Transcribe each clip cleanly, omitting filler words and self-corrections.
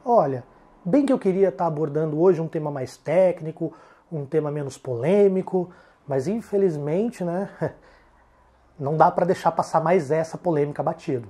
Olha, bem que eu queria estar abordando hoje um tema mais técnico, um tema menos polêmico, mas infelizmente, né, não dá para deixar passar mais essa polêmica batido.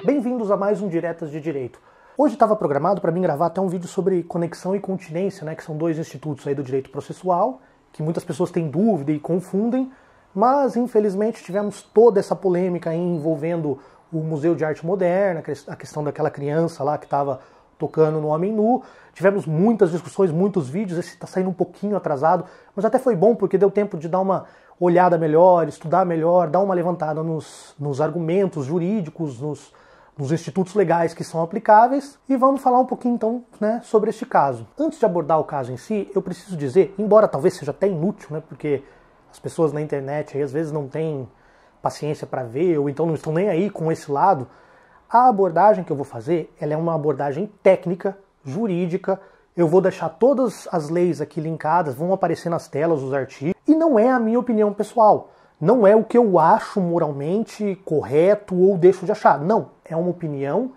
Bem-vindos a mais um Diretas de Direito. Hoje estava programado para mim gravar até um vídeo sobre conexão e continência, né, que são dois institutos aí do direito processual, que muitas pessoas têm dúvida e confundem, mas infelizmente tivemos toda essa polêmica aí envolvendo o Museu de Arte Moderna, a questão daquela criança lá que estava tocando no homem nu. Tivemos muitas discussões, muitos vídeos, esse está saindo um pouquinho atrasado, mas até foi bom porque deu tempo de dar uma olhada melhor, estudar melhor, dar uma levantada nos argumentos jurídicos, nos institutos legais que são aplicáveis, e vamos falar um pouquinho então, né, sobre este caso. Antes de abordar o caso em si, eu preciso dizer, embora talvez seja até inútil, né, porque as pessoas na internet aí, às vezes não têm paciência para ver, ou então não estão nem aí com esse lado, a abordagem que eu vou fazer, ela é uma abordagem técnica, jurídica. Eu vou deixar todas as leis aqui linkadas, vão aparecer nas telas os artigos, e não é a minha opinião pessoal. Não é o que eu acho moralmente correto ou deixo de achar. Não, é uma opinião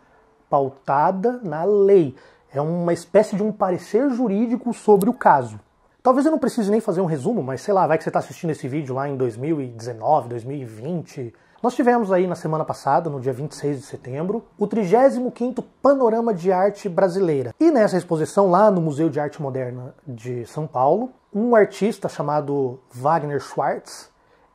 pautada na lei. É uma espécie de um parecer jurídico sobre o caso. Talvez eu não precise nem fazer um resumo, mas sei lá, vai que você está assistindo esse vídeo lá em 2019, 2020. Nós tivemos aí na semana passada, no dia 26 de setembro, o 35º Panorama de Arte Brasileira. E nessa exposição lá no Museu de Arte Moderna de São Paulo, um artista chamado Wagner Schwartz,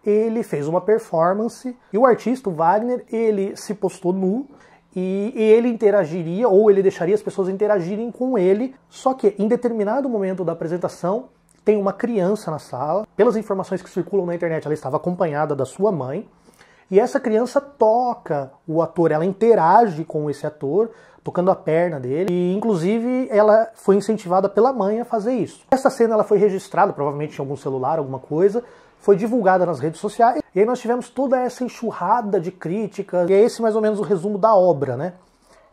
ele fez uma performance, e o artista, o Wagner, ele se postou nu, e ele interagiria, ou ele deixaria as pessoas interagirem com ele, só que em determinado momento da apresentação, tem uma criança na sala. Pelas informações que circulam na internet, ela estava acompanhada da sua mãe, e essa criança toca o ator, ela interage com esse ator, tocando a perna dele, e inclusive ela foi incentivada pela mãe a fazer isso. Essa cena ela foi registrada, provavelmente em algum celular, alguma coisa, foi divulgada nas redes sociais, e aí nós tivemos toda essa enxurrada de críticas, e é esse mais ou menos o resumo da obra, né?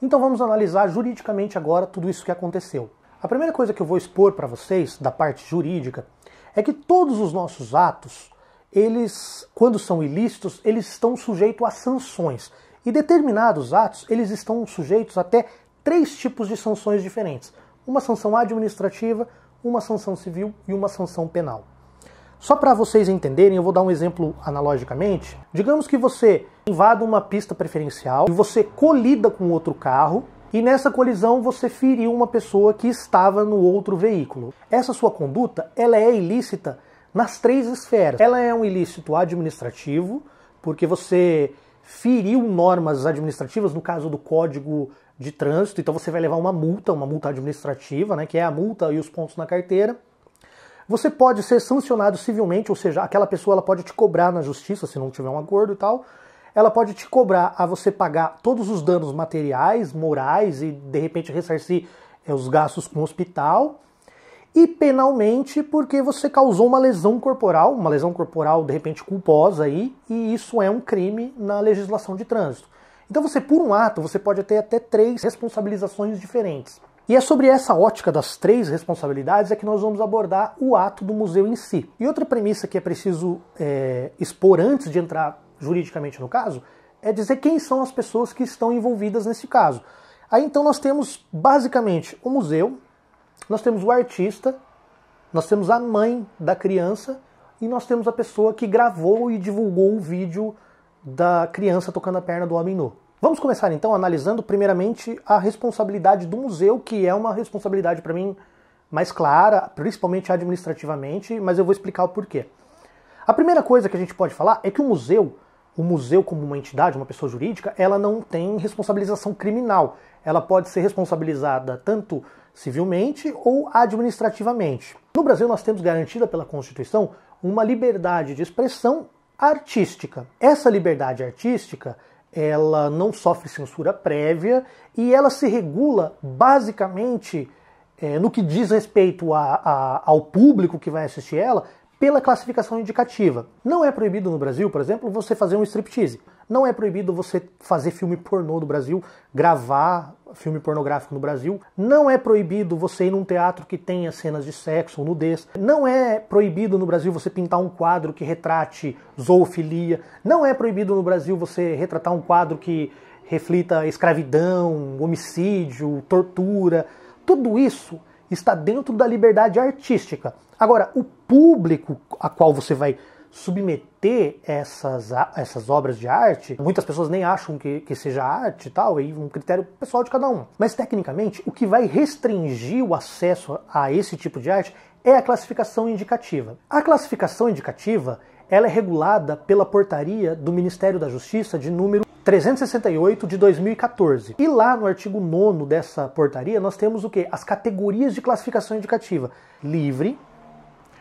Então vamos analisar juridicamente agora tudo isso que aconteceu. A primeira coisa que eu vou expor para vocês, da parte jurídica, é que todos os nossos atos, eles, quando são ilícitos, eles estão sujeitos a sanções. E determinados atos, eles estão sujeitos até 3 tipos de sanções diferentes. Uma sanção administrativa, uma sanção civil e uma sanção penal. Só para vocês entenderem, eu vou dar um exemplo analogicamente. Digamos que você invada uma pista preferencial e você colida com outro carro, e nessa colisão você feriu uma pessoa que estava no outro veículo. Essa sua conduta, ela é ilícita nas 3 esferas. Ela é um ilícito administrativo, porque você feriu normas administrativas, no caso do Código de Trânsito, então você vai levar uma multa administrativa, né, que é a multa e os pontos na carteira. Você pode ser sancionado civilmente, ou seja, aquela pessoa ela pode te cobrar na justiça, se não tiver um acordo e tal. Ela pode te cobrar a você pagar todos os danos materiais, morais e de repente ressarcir os gastos com o hospital. E penalmente porque você causou uma lesão corporal de repente culposa aí, e isso é um crime na legislação de trânsito. Então você, por um ato, você pode ter até 3 responsabilizações diferentes. E é sobre essa ótica das 3 responsabilidades é que nós vamos abordar o ato do museu em si. E outra premissa que é preciso expor antes de entrar juridicamente no caso, é dizer quem são as pessoas que estão envolvidas nesse caso. Aí então nós temos basicamente o museu, nós temos o artista, nós temos a mãe da criança e nós temos a pessoa que gravou e divulgou o vídeo da criança tocando a perna do homem nu. Vamos começar então analisando primeiramente a responsabilidade do museu, que é uma responsabilidade para mim mais clara, principalmente administrativamente, mas eu vou explicar o porquê. A primeira coisa que a gente pode falar é que o museu como uma entidade, uma pessoa jurídica, ela não tem responsabilização criminal. Ela pode ser responsabilizada tanto civilmente ou administrativamente. No Brasil nós temos garantida pela Constituição uma liberdade de expressão artística. Essa liberdade artística, ela não sofre censura prévia e ela se regula basicamente no que diz respeito ao público que vai assistir ela, pela classificação indicativa. Não é proibido no Brasil, por exemplo, você fazer um striptease. não é proibido você fazer filme pornô no Brasil, gravar filme pornográfico no Brasil, não é proibido você ir num teatro que tenha cenas de sexo ou nudez, não é proibido no Brasil você pintar um quadro que retrate zoofilia, não é proibido no Brasil você retratar um quadro que reflita escravidão, homicídio, tortura. Tudo isso está dentro da liberdade artística. Agora, o público a qual você vai submeter essas obras de arte, muitas pessoas nem acham que seja arte e tal, é um critério pessoal de cada um. Mas, tecnicamente, o que vai restringir o acesso a esse tipo de arte é a classificação indicativa. A classificação indicativa, ela é regulada pela portaria do Ministério da Justiça de número 368 de 2014. E lá no artigo 9º dessa portaria nós temos o quê? As categorias de classificação indicativa: livre,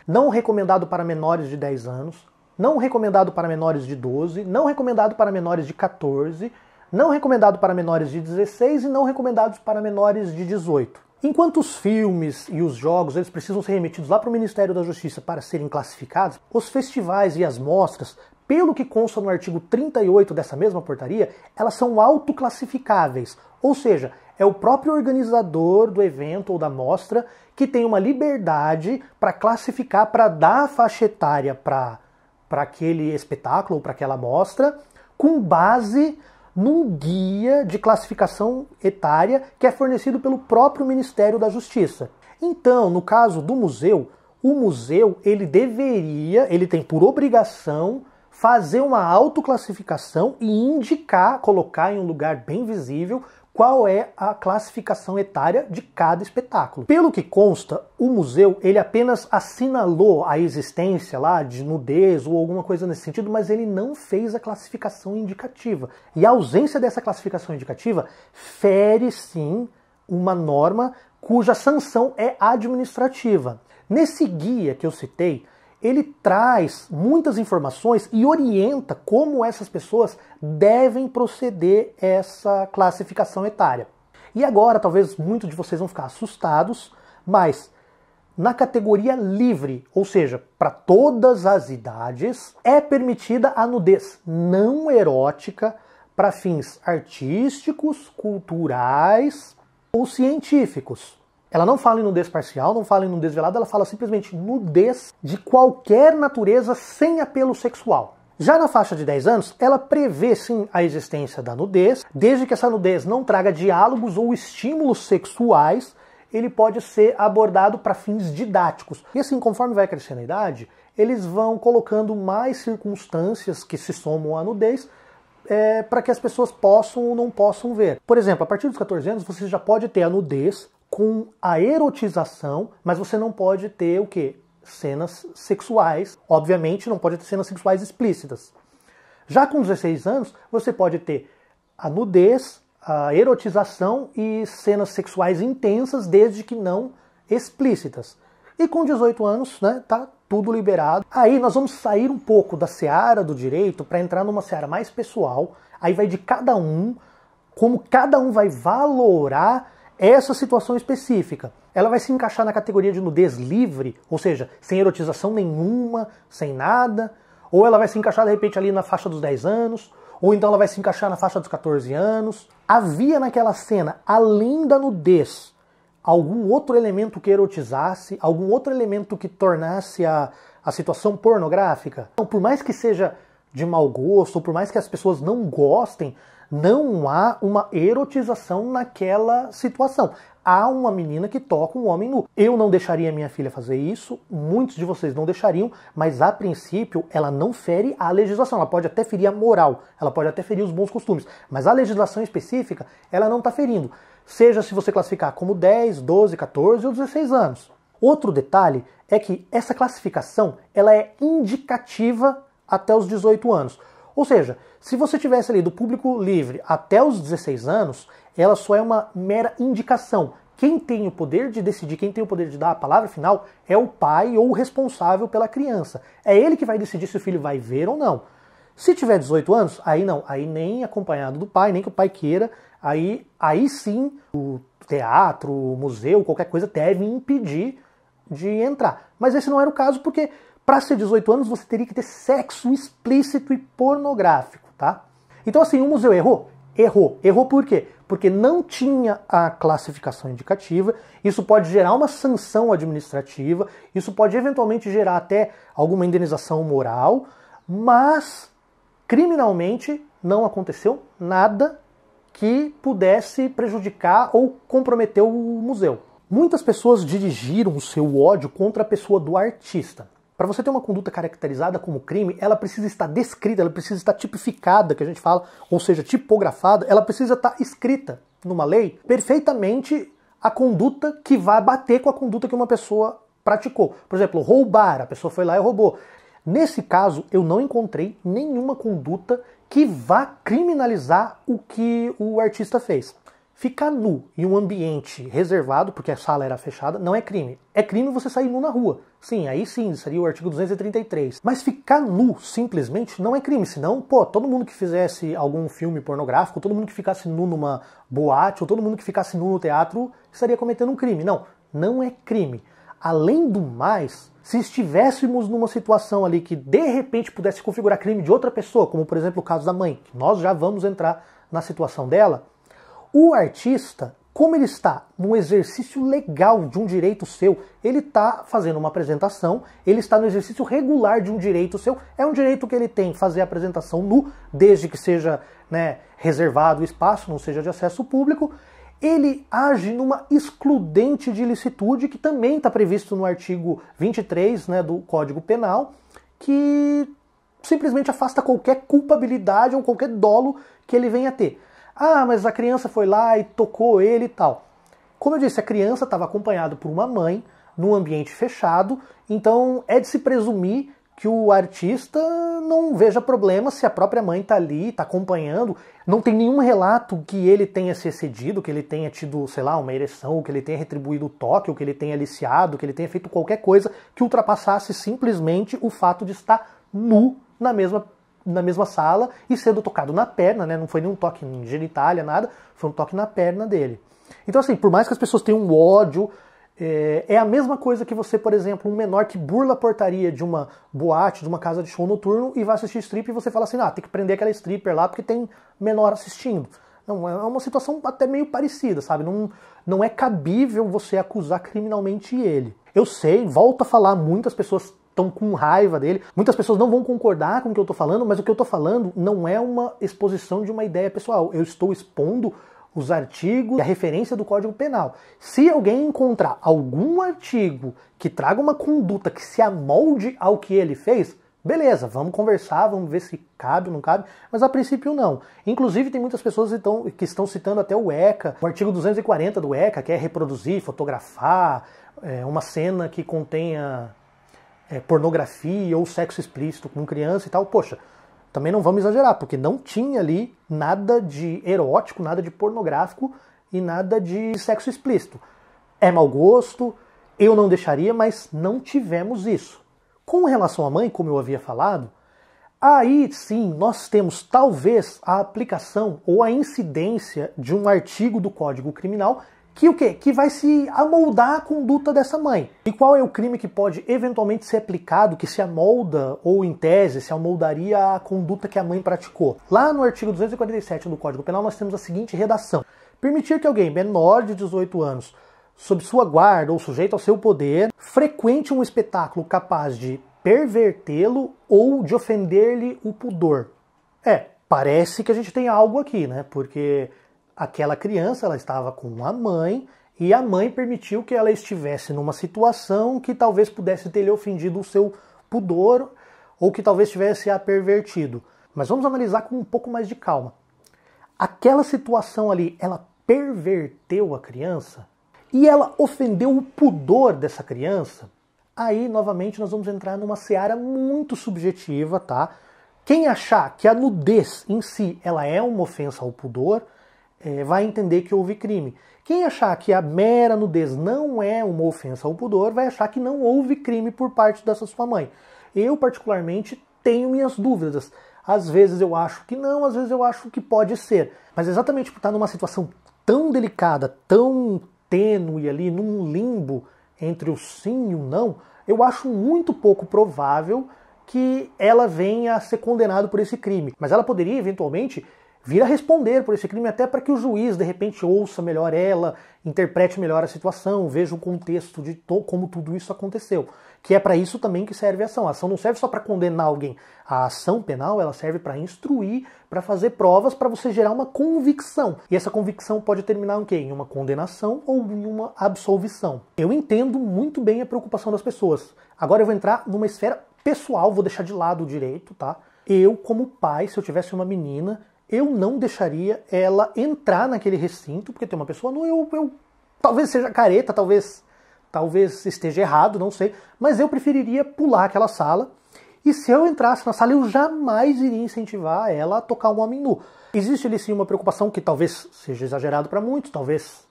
não recomendado para menores de 10 anos, não recomendado para menores de 12, não recomendado para menores de 14, não recomendado para menores de 16 e não recomendados para menores de 18. Enquanto os filmes e os jogos eles precisam ser remetidos lá para o Ministério da Justiça para serem classificados, os festivais e as mostras, pelo que consta no artigo 38 dessa mesma portaria, elas são autoclassificáveis, ou seja, é o próprio organizador do evento ou da mostra que tem uma liberdade para classificar, para dar a faixa etária para aquele espetáculo ou para aquela mostra, com base num guia de classificação etária que é fornecido pelo próprio Ministério da Justiça. Então, no caso do museu, o museu ele tem por obrigação fazer uma autoclassificação e indicar, colocar em um lugar bem visível qual é a classificação etária de cada espetáculo. Pelo que consta, o museu ele apenas assinalou a existência lá de nudez ou alguma coisa nesse sentido, mas ele não fez a classificação indicativa. E a ausência dessa classificação indicativa fere sim uma norma cuja sanção é administrativa. Nesse guia que eu citei, ele traz muitas informações e orienta como essas pessoas devem proceder essa classificação etária. E agora, talvez muitos de vocês vão ficar assustados, mas na categoria livre, ou seja, para todas as idades, é permitida a nudez não erótica para fins artísticos, culturais ou científicos. Ela não fala em nudez parcial, não fala em nudez velada, ela fala simplesmente nudez de qualquer natureza sem apelo sexual. Já na faixa de 10 anos, ela prevê sim a existência da nudez, desde que essa nudez não traga diálogos ou estímulos sexuais, ele pode ser abordado para fins didáticos. E assim, conforme vai crescendo a idade, eles vão colocando mais circunstâncias que se somam à nudez, para que as pessoas possam ou não possam ver. Por exemplo, a partir dos 14 anos, você já pode ter a nudez com a erotização, mas você não pode ter o quê? Cenas sexuais. Obviamente não pode ter cenas sexuais explícitas. Já com 16 anos, você pode ter a nudez, a erotização e cenas sexuais intensas, desde que não explícitas. E com 18 anos, né, tá tudo liberado. Aí nós vamos sair um pouco da seara do direito para entrar numa seara mais pessoal. Aí vai de cada um, como cada um vai valorar essa situação específica. Ela vai se encaixar na categoria de nudez livre, ou seja, sem erotização nenhuma, sem nada, ou ela vai se encaixar de repente ali na faixa dos 10 anos, ou então ela vai se encaixar na faixa dos 14 anos. Havia naquela cena, além da nudez, algum outro elemento que erotizasse, algum outro elemento que tornasse a situação pornográfica? Então, por mais que seja de mau gosto, ou por mais que as pessoas não gostem, não há uma erotização naquela situação. Há uma menina que toca um homem nu. Eu não deixaria minha filha fazer isso, muitos de vocês não deixariam, mas a princípio ela não fere a legislação. Ela pode até ferir a moral, ela pode até ferir os bons costumes, mas a legislação específica ela não está ferindo. Seja se você classificar como 10, 12, 14 ou 16 anos. Outro detalhe é que essa classificação ela é indicativa até os 18 anos. Ou seja, se você tivesse ali do público livre até os 16 anos, ela só é uma mera indicação. Quem tem o poder de decidir, quem tem o poder de dar a palavra final é o pai ou o responsável pela criança. É ele que vai decidir se o filho vai ver ou não. Se tiver 18 anos, aí não, aí nem acompanhado do pai, nem que o pai queira, aí sim o teatro, o museu, qualquer coisa deve impedir de entrar. Mas esse não era o caso porque para ser 18 anos você teria que ter sexo explícito e pornográfico, tá? Então assim, o museu errou? Errou. Errou por quê? Porque não tinha a classificação indicativa, isso pode gerar uma sanção administrativa, isso pode eventualmente gerar até alguma indenização moral, mas criminalmente não aconteceu nada que pudesse prejudicar ou comprometer o museu. Muitas pessoas dirigiram o seu ódio contra a pessoa do artista. Para você ter uma conduta caracterizada como crime, ela precisa estar descrita, ela precisa estar tipificada, que a gente fala, ou seja, tipografada, ela precisa estar escrita numa lei perfeitamente a conduta que vai bater com a conduta que uma pessoa praticou. Por exemplo, roubar, a pessoa foi lá e roubou. Nesse caso, eu não encontrei nenhuma conduta que vá criminalizar o que o artista fez. Ficar nu em um ambiente reservado, porque a sala era fechada, não é crime. É crime você sair nu na rua. Sim, aí sim, seria o artigo 233. Mas ficar nu, simplesmente, não é crime. Senão, pô, todo mundo que fizesse algum filme pornográfico, todo mundo que ficasse nu numa boate, ou todo mundo que ficasse nu no teatro, estaria cometendo um crime. Não, não é crime. Além do mais, se estivéssemos numa situação ali que de repente pudesse configurar crime de outra pessoa, como por exemplo o caso da mãe, que nós já vamos entrar na situação dela, o artista, como ele está no exercício legal de um direito seu, ele está fazendo uma apresentação, ele está no exercício regular de um direito seu, é um direito que ele tem fazer a apresentação nu, desde que seja, né, reservado o espaço, não seja de acesso público. Ele age numa excludente de ilicitude, que também está previsto no artigo 23, né, do Código Penal, que simplesmente afasta qualquer culpabilidade ou qualquer dolo que ele venha a ter. Ah, mas a criança foi lá e tocou ele e tal. Como eu disse, a criança estava acompanhada por uma mãe, num ambiente fechado, então é de se presumir que o artista não veja problema se a própria mãe está ali, está acompanhando. Não tem nenhum relato que ele tenha se excedido, que ele tenha tido, sei lá, uma ereção, ou que ele tenha retribuído o toque, ou que ele tenha aliciado, que ele tenha feito qualquer coisa que ultrapassasse simplesmente o fato de estar nu na mesma sala e sendo tocado na perna, né? Não foi nenhum toque em genitália, nada, foi um toque na perna dele. Então assim, por mais que as pessoas tenham um ódio, é a mesma coisa que você, por exemplo, um menor que burla a portaria de uma boate, de uma casa de show noturno e vai assistir strip e você fala assim, ah, tem que prender aquela stripper lá porque tem menor assistindo. Não, é uma situação até meio parecida, sabe? Não é cabível você acusar criminalmente ele. Eu sei, volto a falar, muitas pessoas estão com raiva dele, muitas pessoas não vão concordar com o que eu estou falando, mas o que eu estou falando não é uma exposição de uma ideia pessoal. Eu estou expondo os artigos e a referência do Código Penal. Se alguém encontrar algum artigo que traga uma conduta que se amolde ao que ele fez, beleza, vamos conversar, vamos ver se cabe ou não cabe, mas a princípio não. Inclusive tem muitas pessoas que estão citando até o ECA, o artigo 240 do ECA, que é reproduzir, fotografar uma cena que contenha pornografia ou sexo explícito com criança e tal. Poxa, também não vamos exagerar, porque não tinha ali nada de erótico, nada de pornográfico e nada de sexo explícito. É mau gosto, eu não deixaria, mas não tivemos isso. Com relação à mãe, como eu havia falado, aí sim nós temos talvez a aplicação ou a incidência de um artigo do Código Criminal que o quê? Que vai se amoldar a conduta dessa mãe. E qual é o crime que pode eventualmente ser aplicado, que se amolda, ou em tese, se amoldaria a conduta que a mãe praticou? Lá no artigo 247 do Código Penal nós temos a seguinte redação. Permitir que alguém menor de 18 anos, sob sua guarda ou sujeito ao seu poder, frequente um espetáculo capaz de pervertê-lo ou de ofender-lhe o pudor. Parece que a gente tem algo aqui, né? Porque aquela criança, ela estava com a mãe e a mãe permitiu que ela estivesse numa situação que talvez pudesse ter lhe ofendido o seu pudor ou que talvez tivesse a pervertido. Mas vamos analisar com um pouco mais de calma. Aquela situação ali, ela perverteu a criança e ela ofendeu o pudor dessa criança? Aí, novamente, nós vamos entrar numa seara muito subjetiva, tá? Quem achar que a nudez em si, ela é uma ofensa ao pudor, vai entender que houve crime. Quem achar que a mera nudez não é uma ofensa ao pudor, vai achar que não houve crime por parte dessa sua mãe. Eu, particularmente, tenho minhas dúvidas. Às vezes eu acho que não, às vezes eu acho que pode ser. Mas exatamente por estar numa situação tão delicada, tão tênue ali, num limbo entre o sim e o não, eu acho muito pouco provável que ela venha a ser condenada por esse crime. Mas ela poderia, eventualmente, vir a responder por esse crime, até para que o juiz, de repente, ouça melhor ela, interprete melhor a situação, veja o contexto de como tudo isso aconteceu. Que é para isso também que serve a ação. A ação não serve só para condenar alguém. A ação penal, ela serve para instruir, para fazer provas, para você gerar uma convicção. E essa convicção pode terminar em quê? Em uma condenação ou em uma absolvição. Eu entendo muito bem a preocupação das pessoas. Agora eu vou entrar numa esfera pessoal, vou deixar de lado o direito, tá? Eu, como pai, se eu tivesse uma menina, eu não deixaria ela entrar naquele recinto, porque tem uma pessoa nua, eu talvez seja careta, talvez esteja errado, não sei, mas eu preferiria pular aquela sala, e se eu entrasse na sala, eu jamais iria incentivar ela a tocar um homem nu. Existe ali sim uma preocupação que talvez seja exagerado para muitos, talvez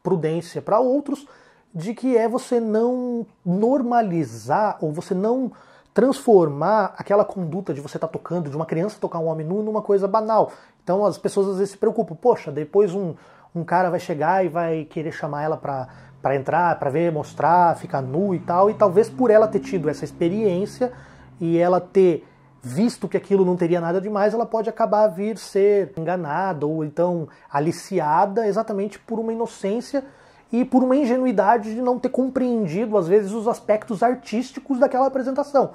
prudência para outros, de que é você não normalizar, ou você não transformar aquela conduta de você estar tocando, de uma criança tocar um homem nu, numa coisa banal. Então as pessoas às vezes se preocupam, poxa, depois um cara vai chegar e vai querer chamar ela para entrar, para ver, mostrar, ficar nu e tal, e talvez por ela ter tido essa experiência e ela ter visto que aquilo não teria nada demais, ela pode acabar vir ser enganada ou então aliciada exatamente por uma inocência e por uma ingenuidade de não ter compreendido, às vezes, os aspectos artísticos daquela apresentação.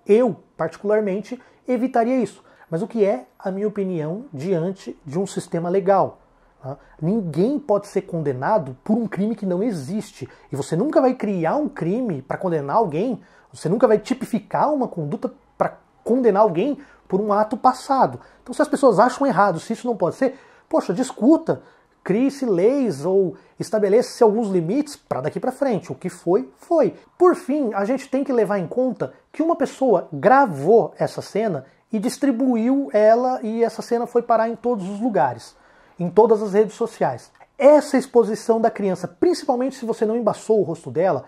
Eu, particularmente, evitaria isso. Mas o que é a minha opinião diante de um sistema legal? Tá? Ninguém pode ser condenado por um crime que não existe. E você nunca vai criar um crime para condenar alguém, você nunca vai tipificar uma conduta para condenar alguém por um ato passado. Então, se as pessoas acham errado, se isso não pode ser, poxa, discuta, crie-se leis ou estabeleça-se alguns limites para daqui para frente. O que foi, foi. Por fim, a gente tem que levar em conta que uma pessoa gravou essa cena e distribuiu ela, e essa cena foi parar em todos os lugares, em todas as redes sociais. Essa exposição da criança, principalmente se você não embaçou o rosto dela,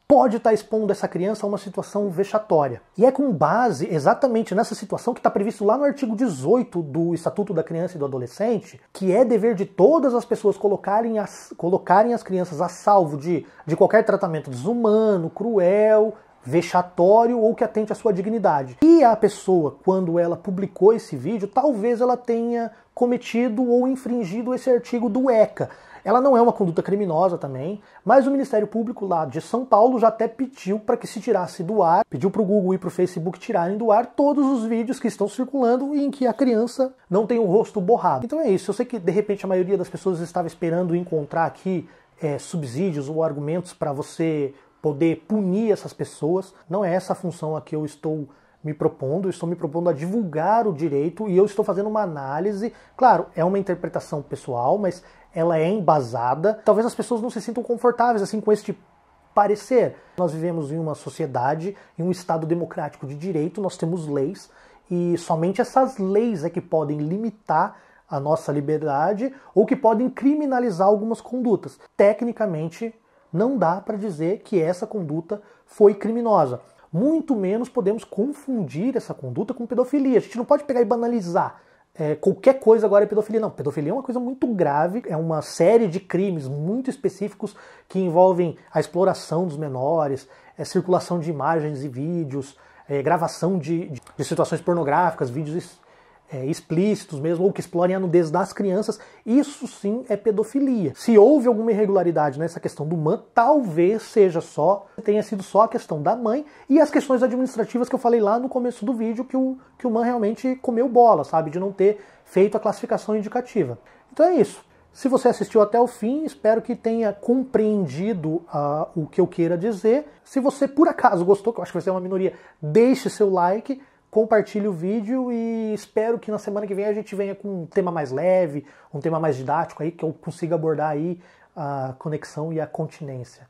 pode estar expondo essa criança a uma situação vexatória. E é com base exatamente nessa situação que está previsto lá no artigo 18 do Estatuto da Criança e do Adolescente, que é dever de todas as pessoas colocarem as crianças a salvo de qualquer tratamento desumano, cruel, vexatório ou que atente à sua dignidade. E a pessoa, quando ela publicou esse vídeo, talvez ela tenha cometido ou infringido esse artigo do ECA. Ela não é uma conduta criminosa também, mas o Ministério Público lá de São Paulo já até pediu para que se tirasse do ar, pediu para o Google e para o Facebook tirarem do ar todos os vídeos que estão circulando em que a criança não tem o rosto borrado. Então é isso, eu sei que de repente a maioria das pessoas estava esperando encontrar aqui subsídios ou argumentos para você poder punir essas pessoas. Não é essa a função a que eu estou me propondo, eu estou me propondo a divulgar o direito e eu estou fazendo uma análise. Claro, é uma interpretação pessoal, mas ela é embasada. Talvez as pessoas não se sintam confortáveis assim com este parecer. Nós vivemos em uma sociedade, em um Estado democrático de direito, nós temos leis e somente essas leis é que podem limitar a nossa liberdade ou que podem criminalizar algumas condutas. Tecnicamente, não dá para dizer que essa conduta foi criminosa. Muito menos podemos confundir essa conduta com pedofilia. A gente não pode pegar e banalizar. Qualquer coisa agora é pedofilia. Não, pedofilia é uma coisa muito grave, é uma série de crimes muito específicos que envolvem a exploração dos menores, circulação de imagens e vídeos, gravação de situações pornográficas, vídeos explícitos mesmo, ou que explorem a nudez das crianças. Isso sim é pedofilia. Se houve alguma irregularidade nessa questão do MAN, talvez tenha sido só a questão da mãe e as questões administrativas que eu falei lá no começo do vídeo, que o MAN realmente comeu bola, sabe, de não ter feito a classificação indicativa. Então é isso. Se você assistiu até o fim, espero que tenha compreendido o que eu queira dizer. Se você por acaso gostou, que eu acho que vai ser uma minoria, deixe seu like, compartilhe o vídeo e espero que na semana que vem a gente venha com um tema mais leve, um tema mais didático aí, que eu consiga abordar aí a conexão e a continência.